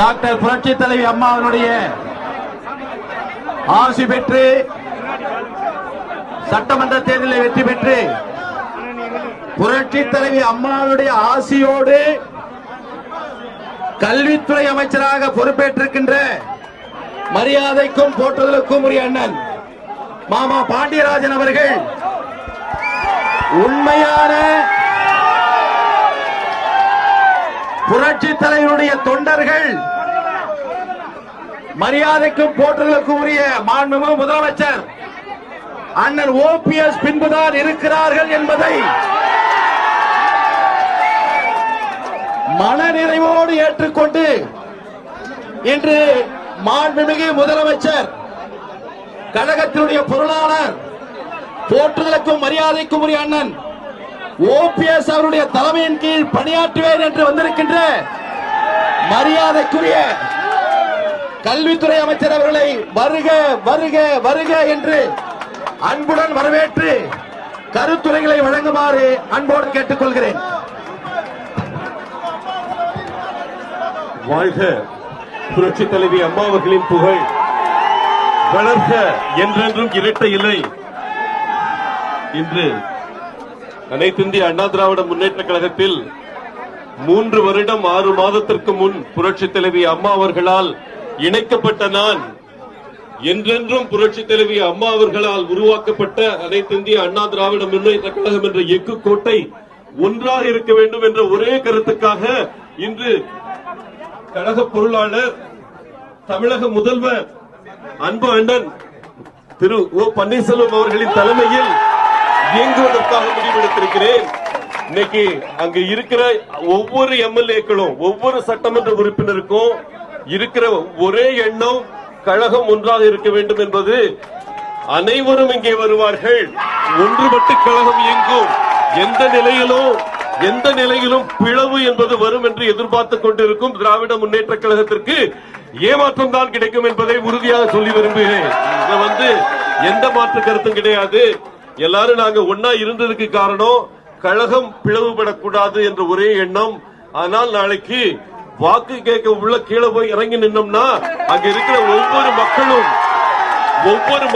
Doctor புரட்சி தலைவி அம்மாவினுடைய ஆசி பெற்று சட்டமன்ற தேர்தலில் வெற்றி பெற்று புரட்சி தலைவி அம்மாவுடைய ஆசியோடு கல்வித்துறை அமைச்சராக பொறுப்பேற்றிருக்கின்ற மரியாதைக்கும் போற்றுதலுக்கும் உரிய அண்ணன் மாமா பாண்டியராஜன் அவர்கள் உண்மையான புரட்சி தலைவருடைய தொண்டர்கள், மரியாதைக்கும் போற்றுதலுக்கும் உரிய மாண்புமிகு முதலமைச்சர் அண்ணன் ஓபிஎஸ் பின்புதான் இருக்கிறார்கள் என்பதை மனநிறைவோடு ஏற்றுக்கொண்டு இன்று மாண்புமிகு முதலமைச்சர், கழகத்தினுடைய பொருளாளர், போற்றுதலுக்கும் மரியாதைக்கும் உரிய அண்ணன் ஓபிஎஸ் அவருடைய தலைமையின் கீழ் பணியாற்றுவேன் என்று வந்திருக்கின்ற மரியாதைக்குரிய கல்வித்துறை அமைச்சர் அவர்களை வருக வருக வருக என்று அன்புடன் வரவேற்று கருத்துரைகளை வழங்குமாறு அன்போடு கேட்டுக்கொள்கிறேன். வாழ்க புரட்சி தலைவி அம்மா அவர்களின் புகழ், வளர்க என்றென்றும் இரட்டை இலை. இன்று அனைத்து இந்திய அண்ணா திராவிட முன்னேற்ற கழகத்தில் 3 வருடம் 6 மாதத்திற்கு முன் புரட்சி தலைவி அம்மா அவர்களால் இணைக்கப்பட்ட நான், என்றென்றும் புரட்சி தலைவி அம்மா அவர்களால் உருவாக்கப்பட்ட அனைத்து இந்திய அண்ணா திராவிட முன்னேற்ற கழகம் என்ற எஃகு கோட்டை ஒன்றாக இருக்க வேண்டும் என்ற ஒரே கருத்துக்காக இன்று கழக பொருளாளர், தமிழக முதல்வர், அன்பு அண்ணன் திரு ஓ பன்னீர்செல்வம் அவர்களின் தலைமையில் இயங்குவதற்காக முடிவெடுத்திருக்கிறேன். இன்னைக்கு அங்கு இருக்கிற ஒவ்வொரு எம்எல்ஏக்களும், ஒவ்வொரு சட்டமன்ற உறுப்பினருக்கும் இருக்கிற ஒரே எண்ணம், கழகம் ஒன்றாக இருக்க வேண்டும் என்பது. அனைவரும் இங்கே வருவார்கள், ஒன்றுபட்டு கழகம் இயங்கும். எந்த நிலையிலும் பிளவு என்பது வரும் என்று எதிர்பார்த்துக் கொண்டிருக்கும் திராவிட முன்னேற்ற கழகத்திற்கு ஏமாற்றம் தான் கிடைக்கும் என்பதை உறுதியாக சொல்லி விரும்புகிறேன். எந்த மாற்று கருத்தும் கிடையாது. எல்லாரும் நாங்க ஒன்னா இருந்ததுக்கு காரணம் கழகம் பிளவுபடக்கூடாது என்ற ஒரே எண்ணம். ஆனால் நாளைக்கு வாக்கு கேட்க உள்ள கீழே போய் இறங்கி நின்னோம்னா அங்க இருக்கிற ஒவ்வொரு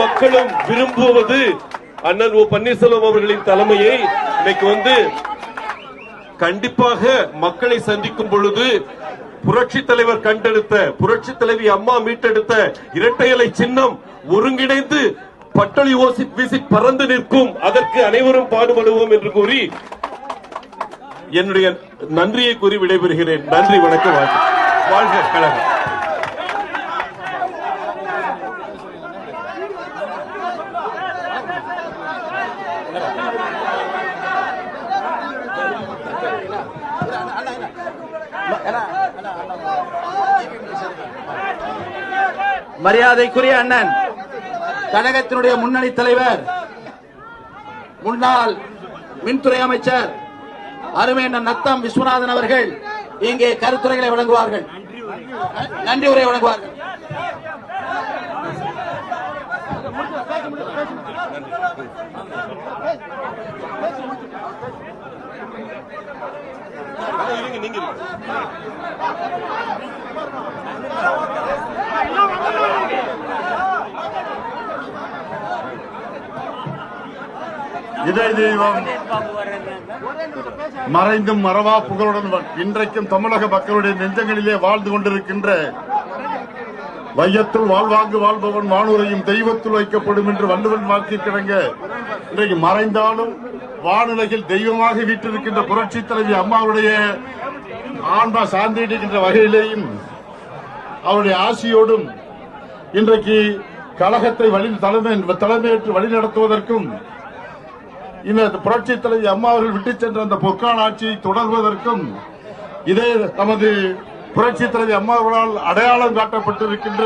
மக்களும் விரும்புவது அண்ணன் ஓ பன்னீர்செல்வம் அவர்களின் தலைமையை. இன்னைக்கு கண்டிப்பாக மக்களை சந்திக்கும் பொழுது புரட்சி தலைவர் கண்டெடுத்த, புரட்சி தலைவி அம்மா மீட்டெடுத்த இரட்டை இலை சின்னம் ஒருங்கிணைந்து பட்டளி ஓசி வீசி பறந்து நிற்கும். அதற்கு அனைவரும் பாடுபடுவோம் என்று கூறி என்னுடைய நன்றியை கூறி விடைபெறுகிறேன். நன்றி, வணக்கம். வாழ்க கழகம். மரியாதைக்குரிய அண்ணன், கழகத்தினுடைய முன்னணி தலைவர், முன்னாள் மின்துறை அமைச்சர் அருமை அண்ணன் நத்தம் விஸ்வநாதன் அவர்கள் இங்கே கருத்துரைகளை வழங்குவார்கள், நன்றி உரை வழங்குவார்கள். நீங்க இதய தெய்வம் மறைந்தும் மறவா புகழுடன் இன்றைக்கும் தமிழக மக்களுடைய நெஞ்சங்களிலே வாழ்ந்து கொண்டிருக்கின்ற வையத்துள் வாழ்வாங்கு வாழ்பவன் வானுரையும் தெய்வத்துள் வைக்கப்படும் என்று வள்ளுவன் வாக்கிற்கிணங்க இன்றைக்கு மறைந்தாலும் வானுலகில் தெய்வமாக வீற்றிருக்கின்ற புரட்சி தலைவி அம்மாவுடைய ஆன்மா சார்ந்திருக்கின்ற வகையிலேயும் அவருடைய ஆசியோடும் இன்றைக்கு கழகத்தை தலைமையேற்று வழிநடத்துவதற்கும் இந்த புரட்சி தலைவி அம்மா அவர்கள் விட்டுச் சென்ற அந்த பொற்கால ஆட்சியை தொடர்வதற்கும் இதே நமது புரட்சி தலைவி அம்மா அவர்களால் அடையாளம் காட்டப்பட்டிருக்கின்ற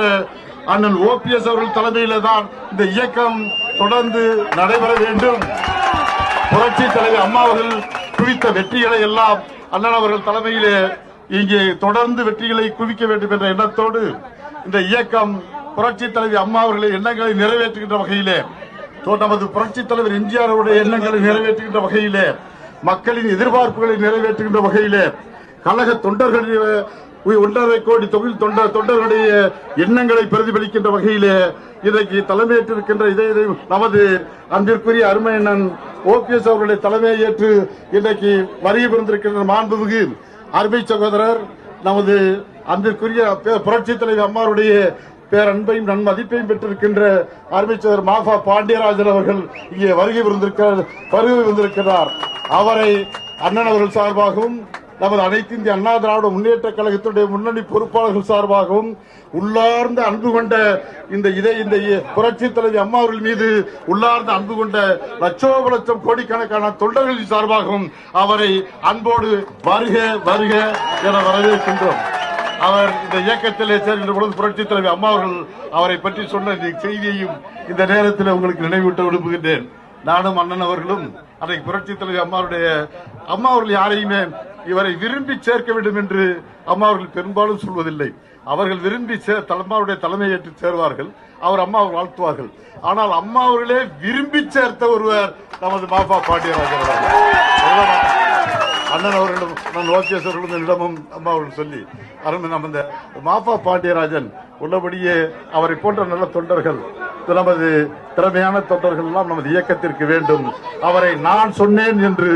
அண்ணன் ஓபிஎஸ் அவர்கள் தலைமையில தான் இந்த இயக்கம் தொடர்ந்து நடைபெற வேண்டும். புரட்சி தலைவி அம்மா அவர்கள் குவித்த வெற்றிகளை எல்லாம் அண்ணன் அவர்கள் தலைமையிலே இங்கே தொடர்ந்து வெற்றிகளை குவிக்க வேண்டும் என்ற எண்ணத்தோடு இந்த இயக்கம் புரட்சி தலைவி அம்மா அவர்களை எண்ணங்களை நிறைவேற்றுகின்ற வகையிலே நமது புரட்சி தலைவர் எம்ஜிஆர் அவருடைய எண்ணங்களை நிறைவேற்றுகின்ற வகையிலே மக்களின் எதிர்பார்ப்புகளை நிறைவேற்றுகின்ற வகையிலே கழக தொண்டர்களுடைய 1.5 கோடி தொழில் தொண்டர்களுடைய எண்ணங்களை பிரதிபலிக்கின்ற வகையிலே இன்றைக்கு தலைமையேற்றிருக்கின்ற இதே நமது அன்பிற்குரிய அருமையண்ணன் ஓபிஎஸ் அவர்களுடைய தலைமையை ஏற்று இன்றைக்கு வருகை புரிந்திருக்கின்ற மாண்புமிகு அருமை சகோதரர் நமது அன்பிற்குரிய புரட்சி தலைவி அம்மாவுடைய பேரன்பையும் நன்மதிப்பையும் பெற்றிருக்கின்ற அருமைச்சர் மாஃபா பாண்டியராஜன் அவர்கள் இங்கே வருகை வந்திருக்கிறார். அவரை அண்ணன் அவர்கள் சார்பாகவும் நமது அனைத்து இந்திய அண்ணா திராவிட முன்னேற்ற கழகத்துடைய முன்னணி பொறுப்பாளர்கள் சார்பாகவும் உள்ளார்ந்த அன்பு கொண்ட இந்த புரட்சி தலைவி அம்மா அவர்கள் மீது உள்ளார்ந்த அன்பு கொண்ட லட்சோப கோடிக்கணக்கான தொண்டர்களின் சார்பாகவும் அவரை அன்போடு வருக வருக என வரவேற்கின்றோம். அவர் இந்த இயக்கத்திலே சேர்கின்ற பொழுது புரட்சி தலைவி அம்மா அவர்கள் அவரை பற்றி சொன்ன செய்தியையும் இந்த நேரத்தில் உங்களுக்கு நினைவூட்ட விரும்புகின்றேன். நானும் அண்ணன் அவர்களும் அன்றைக்கு புரட்சி தலைவி அம்மா அவர்கள் யாரையுமே இவரை விரும்பி சேர்க்க வேண்டும் என்று அம்மா அவர்கள் பெரும்பாலும் சொல்வதில்லை. அவர்கள் விரும்பி அம்மாவுடைய தலைமை ஏற்று சேர்வார்கள், அவர் அம்மாவை வாழ்த்துவார்கள். ஆனால் அம்மா அவர்களே விரும்பி சேர்த்த ஒருவர் நமது மாஃபா பாண்டியராஜன் அவர்கள். அண்ணன் அவர்களும் நான் ஓபிஎஸ் அவர்களும் என்னிடமும் அம்மா அவர்கள் சொல்லி அருமை நம்ம இந்த மாஃபா பாண்டியராஜன் உள்ளபடியே அவரை போன்ற நல்ல தொண்டர்கள் நமது திறமையான தொண்டர்கள் எல்லாம் நமது இயக்கத்திற்கு வேண்டும். அவரை நான் சொன்னேன் என்று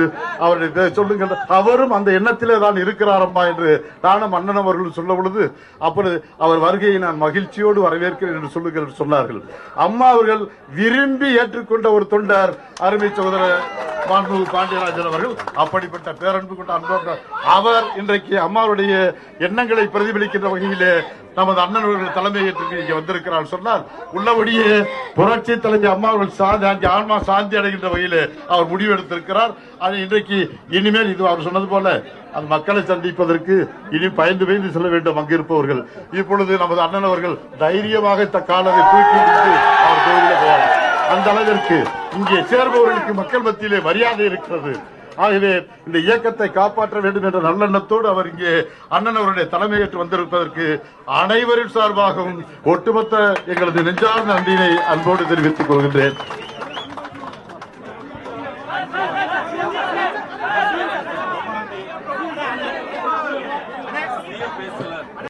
அவரை சொல்லுங்கள், அவரும் அந்த எண்ணத்திலே தான் இருக்கிறார் அம்மா என்று நானும் அண்ணன் அவர்கள் சொல்ல பொழுது அப்பொழுது அவர் வருகையை நான் மகிழ்ச்சியோடு வரவேற்கிறேன் என்று சொல்லுங்கள் சொன்னார்கள். அம்மா அவர்கள் விரும்பி ஏற்றுக்கொண்ட ஒரு தொண்டர் அருமை சகோதரர் பாண்டியராஜன் அவர்கள். அப்படிப்பட்ட பேரன்பு கொண்ட அன்பு அவர் இன்றைக்கு அம்மாவுடைய எண்ணங்களை பிரதிபலிக்கின்ற வகையிலே நமது அண்ணன் அவர்கள் தலைமை ஏற்று இங்கே வந்திருக்கிறார் சொன்னால் உள்ளபடியே புரட்சி தலைவி அம்மா அவர்கள் ஆன்மா சாந்தி அடைகின்ற வகையிலே அவர் முடிவெடுத்திருக்கிறார். அது இன்றைக்கு இனிமேல் இது அவர் சொன்னது போல அந்த மக்களை சந்திப்பதற்கு இனி பயந்து செல்ல வேண்டும் அங்கு இருப்பவர்கள். இப்பொழுது நமது அண்ணன் அவர்கள் தைரியமாக காலரை தூக்கி அவர் கோயிலில் போவார். அந்த அளவிற்கு இங்கே சேர்பவர்களுக்கு மக்கள் மத்தியிலே மரியாதை இருக்கிறது. ஆகவே இந்த இயக்கத்தை காப்பாற்ற வேண்டும் என்ற நல்லெண்ணத்தோடு அவர் இங்கே அண்ணன் அவருடைய தலைமையேற்று வந்திருப்பதற்கு அனைவரின் சார்பாகவும் ஒட்டுமொத்த எங்களது நெஞ்சார்ந்த நன்றியை அன்போடு தெரிவித்துக் கொள்கின்றேன்.